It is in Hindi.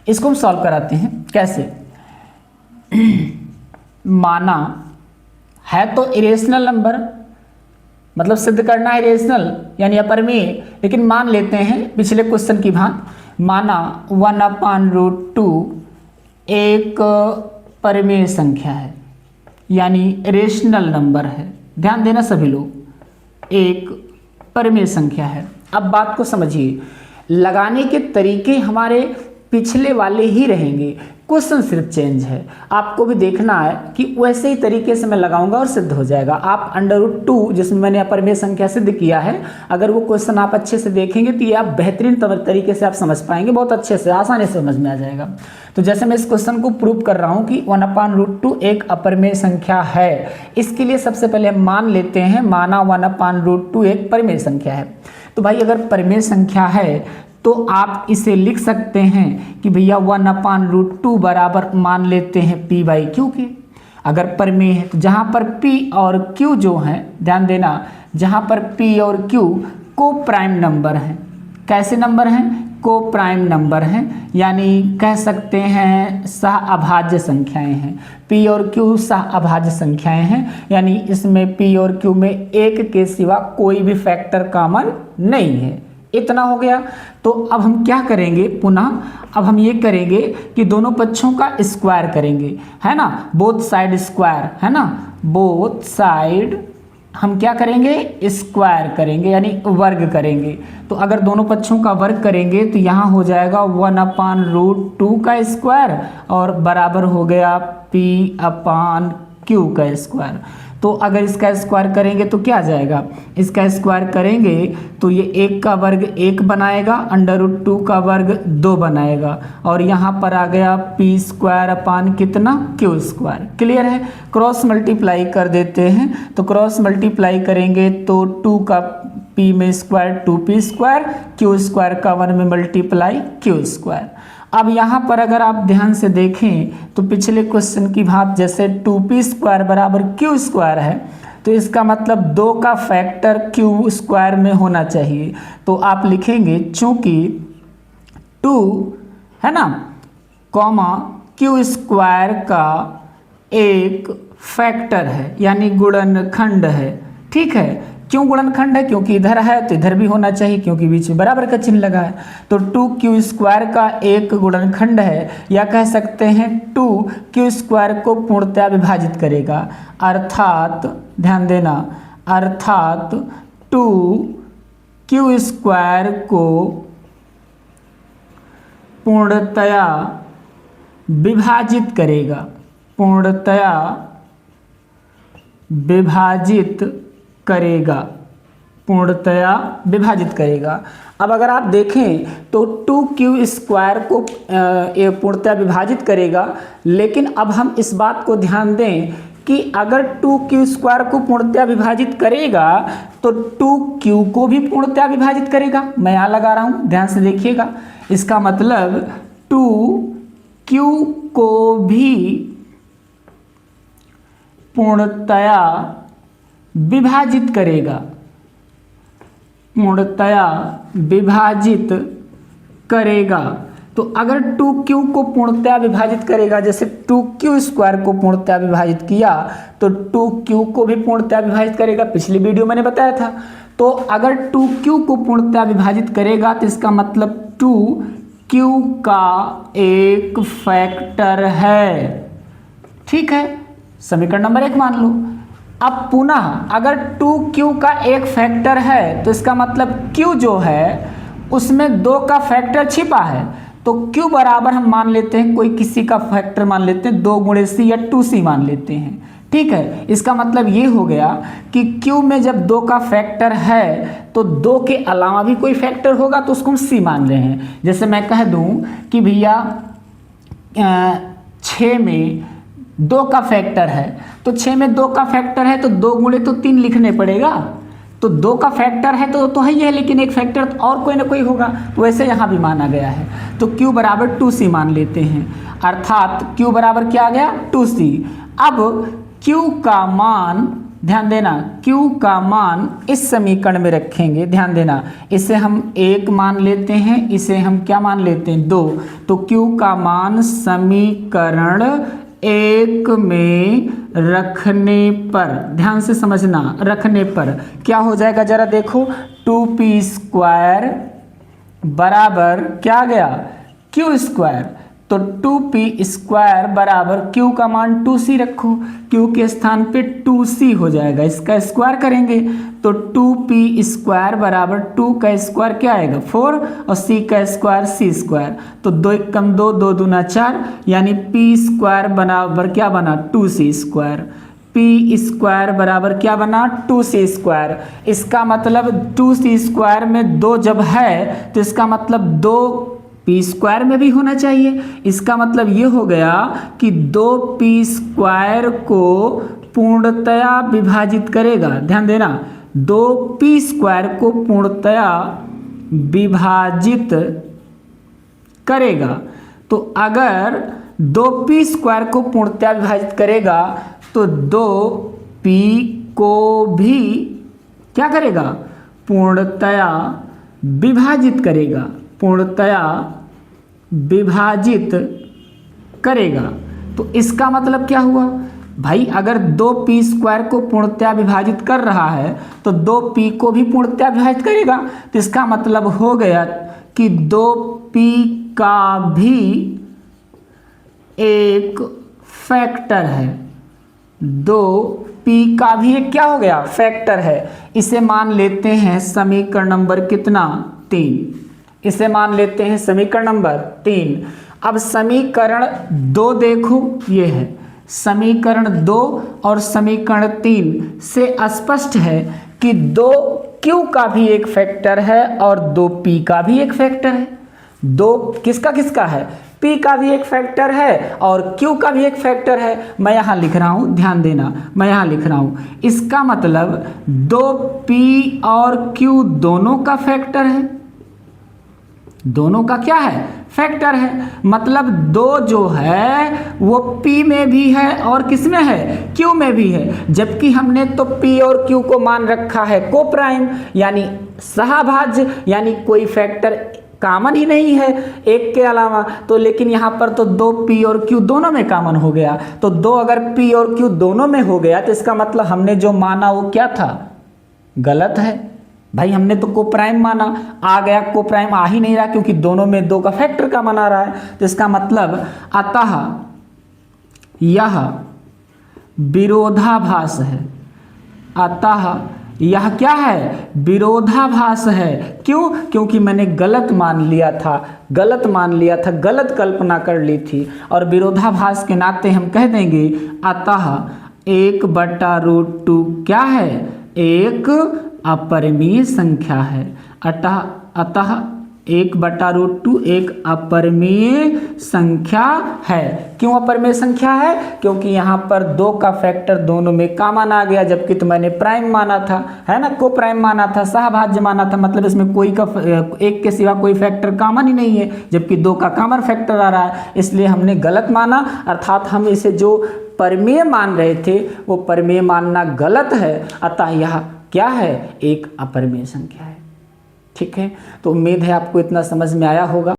इसको हम सॉल्व कराते हैं। कैसे? माना है तो इरेशनल नंबर, मतलब सिद्ध करना है इरेशनल यानी अपरिमेय, लेकिन मान लेते हैं पिछले क्वेश्चन की भांति, माना 1/√2 एक परिमेय संख्या है यानी रेशनल नंबर है। ध्यान देना सभी लोग, एक परिमेय संख्या है। अब बात को समझिए, लगाने के तरीके हमारे पिछले वाले ही रहेंगे, क्वेश्चन सिर्फ चेंज है। आपको भी देखना है कि वैसे ही तरीके से मैं लगाऊंगा और सिद्ध हो जाएगा। आप √2 जिसमें मैंने अपरिमेय संख्या सिद्ध किया है, अगर वो क्वेश्चन आप अच्छे से देखेंगे तो ये आप बेहतरीन तरीके से आप समझ पाएंगे, बहुत अच्छे से आसानी से समझ में आ जाएगा। तो जैसे मैं इस क्वेश्चन को प्रूव कर रहा हूँ कि 1/√2 एक अपरिमेय संख्या है, इसके लिए सबसे पहले हम मान लेते हैं, माना 1/√2 एक परिमेय संख्या है। तो भाई अगर परिमेय संख्या है तो आप इसे लिख सकते हैं कि भैया 1/√2 बराबर मान लेते हैं p/q के। अगर परिमेय है तो जहाँ पर p और q जो हैं, ध्यान देना, जहाँ पर p और q को प्राइम नंबर हैं। कैसे नंबर हैं? को प्राइम नंबर हैं, यानी कह सकते हैं सह अभाज्य संख्याएं हैं। p और q सह अभाज्य संख्याएं हैं, यानी इसमें p और q में एक के सिवा कोई भी फैक्टर कॉमन नहीं है। इतना हो गया। तो अब हम क्या करेंगे, पुनः अब हम ये करेंगे कि दोनों पक्षों का स्क्वायर करेंगे, है ना, बोथ साइड स्क्वायर, है ना, बोथ साइड हम क्या करेंगे, स्क्वायर करेंगे यानी वर्ग करेंगे। तो अगर दोनों पक्षों का वर्ग करेंगे तो यहाँ हो जाएगा 1/√2 का स्क्वायर और बराबर हो गया p/q का स्क्वायर। तो अगर इसका स्क्वायर करेंगे तो क्या आ जाएगा, इसका स्क्वायर करेंगे तो ये 1 का वर्ग 1 बनाएगा, √2 का वर्ग 2 बनाएगा, और यहाँ पर आ गया p² कितना, q²। क्लियर है? क्रॉस मल्टीप्लाई कर देते हैं, तो क्रॉस मल्टीप्लाई करेंगे तो 2 का p में स्क्वायर 2p², q² का 1 में मल्टीप्लाई q²। अब यहाँ पर अगर आप ध्यान से देखें तो पिछले क्वेश्चन की भांति जैसे 2p² बराबर q² है, तो इसका मतलब 2 का फैक्टर q² में होना चाहिए। तो आप लिखेंगे चूंकि 2 है ना, कॉमा q² का एक फैक्टर है यानी गुणनखंड है। ठीक है, क्यों गुणनखंड है? क्योंकि इधर है तो इधर भी होना चाहिए, क्योंकि बीच में बराबर का चिन्ह लगा है। तो 2q² का एक गुणनखंड है, या कह सकते हैं 2q² को पूर्णतया विभाजित करेगा, अर्थात ध्यान देना, अर्थात 2q² को पूर्णतया विभाजित करेगा, पूर्णतया विभाजित करेगा, पूर्णतया विभाजित करेगा। अब अगर आप देखें तो 2q² को पूर्णतया विभाजित करेगा, लेकिन अब हम इस बात को ध्यान दें कि अगर 2q² को पूर्णतया विभाजित करेगा तो 2q को भी पूर्णतया विभाजित करेगा। मैं यहाँ लगा रहा हूँ, ध्यान से देखिएगा। इसका मतलब 2q को भी पूर्णतया विभाजित करेगा, पूर्णतया विभाजित करेगा। तो अगर 2q को पूर्णतया विभाजित करेगा, जैसे 2q² को पूर्णतया विभाजित किया तो 2q को भी पूर्णतया विभाजित करेगा, पिछली वीडियो मैंने बताया था। तो अगर 2q को पूर्णतया विभाजित करेगा तो इसका मतलब 2q का एक फैक्टर है। ठीक है, समीकरण नंबर 1 मान लो। अब पुनः अगर 2q का एक फैक्टर है तो इसका मतलब q जो है उसमें 2 का फैक्टर छिपा है, तो q बराबर हम मान लेते हैं, कोई किसी का फैक्टर मान लेते हैं, 2 × c या 2c मान लेते हैं। ठीक है, इसका मतलब ये हो गया कि q में जब 2 का फैक्टर है तो 2 के अलावा भी कोई फैक्टर होगा तो उसको हम c मान रहे हैं। जैसे मैं कह दूं कि भैया 6 में 2 का फैक्टर है, तो 6 में 2 का फैक्टर है तो 2 × तो 3 लिखने पड़ेगा। तो 2 का फैक्टर है तो है ही है, लेकिन एक फैक्टर और कोई ना कोई होगा, तो वैसे यहाँ भी माना गया है। तो q बराबर 2c मान लेते हैं, अर्थात q बराबर क्या आ गया, 2c। अब q का मान ध्यान देना q का मान इस समीकरण में रखेंगे, ध्यान देना इसे हम 1 मान लेते हैं, इसे हम क्या मान लेते हैं 2, तो q का मान समीकरण 1 में रखने पर, ध्यान से समझना, रखने पर क्या हो जाएगा जरा देखो, 2p² बराबर क्या आ गया q², तो 2p² बराबर q का मान 2c रखो, q के स्थान पे 2c हो जाएगा, इसका स्क्वायर करेंगे तो 2p² बराबर 2 का स्क्वायर क्या आएगा 4 और c का स्क्वायर c², तो 2 × 2 2 दूना 4, यानी p² बराबर क्या बना 2c², p² बराबर क्या बना 2c²। इसका मतलब 2c² में 2 जब है तो इसका मतलब 2 p² में भी होना चाहिए। इसका मतलब ये हो गया कि 2p² को पूर्णतया विभाजित करेगा, ध्यान देना 2p² को पूर्णतया विभाजित करेगा। तो अगर 2p² को पूर्णतया विभाजित करेगा तो 2p को भी क्या करेगा पूर्णतया विभाजित करेगा, पूर्णतया विभाजित करेगा। तो इसका मतलब क्या हुआ भाई, अगर 2p² को पूर्णतया विभाजित कर रहा है तो 2p को भी पूर्णतया विभाजित करेगा, तो इसका मतलब हो गया कि 2p का भी एक फैक्टर है, 2p का भी एक क्या हो गया फैक्टर है। इसे मान लेते हैं समीकरण नंबर कितना 3, इसे मान लेते हैं समीकरण नंबर 3। अब समीकरण 2 देखो, ये है समीकरण 2 और समीकरण 3 से स्पष्ट है कि 2q का भी एक फैक्टर है और 2p का भी एक फैक्टर है। 2 किसका किसका है, p का भी एक फैक्टर है और q का भी एक फैक्टर है। मैं यहाँ लिख रहा हूँ, ध्यान देना मैं यहाँ लिख रहा हूँ, इसका मतलब 2p और q दोनों का फैक्टर है, दोनों का क्या है फैक्टर है। मतलब 2 जो है वो p में भी है और किस में है q में भी है, जबकि हमने तो p और q को मान रखा है को प्राइम यानी सहभाज्य, यानी कोई फैक्टर कॉमन ही नहीं है एक के अलावा। तो लेकिन यहाँ पर तो 2p और q दोनों में कॉमन हो गया, तो 2 अगर p और q दोनों में हो गया तो इसका मतलब हमने जो माना वो क्या था गलत है भाई। हमने तो को प्राइम माना, आ गया को प्राइम आ ही नहीं रहा क्योंकि दोनों में 2 का फैक्टर का बना रहा है। तो इसका मतलब अतः यह विरोधाभास है, अतः यह क्या है विरोधाभास है। क्यों, क्योंकि मैंने गलत मान लिया था, गलत मान लिया था, गलत कल्पना कर ली थी, और विरोधाभास के नाते हम कह देंगे अतः 1/√2 क्या है एक अपरिमेय संख्या है। अतः 1/√2 एक अपरिमेय संख्या है। क्यों अपरिमेय संख्या है, क्योंकि यहाँ पर 2 का फैक्टर दोनों में कॉमन आ गया, जबकि तो मैंने प्राइम माना था, है ना, को प्राइम माना था, सहभाज्य माना था, मतलब इसमें कोई का एक के सिवा कोई फैक्टर कॉमन ही नहीं है, जबकि 2 का कॉमन फैक्टर आ रहा है, इसलिए हमने गलत माना। अर्थात हम इसे जो परिमेय मान रहे थे वो परिमेय मानना गलत है, अतः यह क्या है एक अपरिमेय संख्या है। ठीक है, तो उम्मीद है आपको इतना समझ में आया होगा।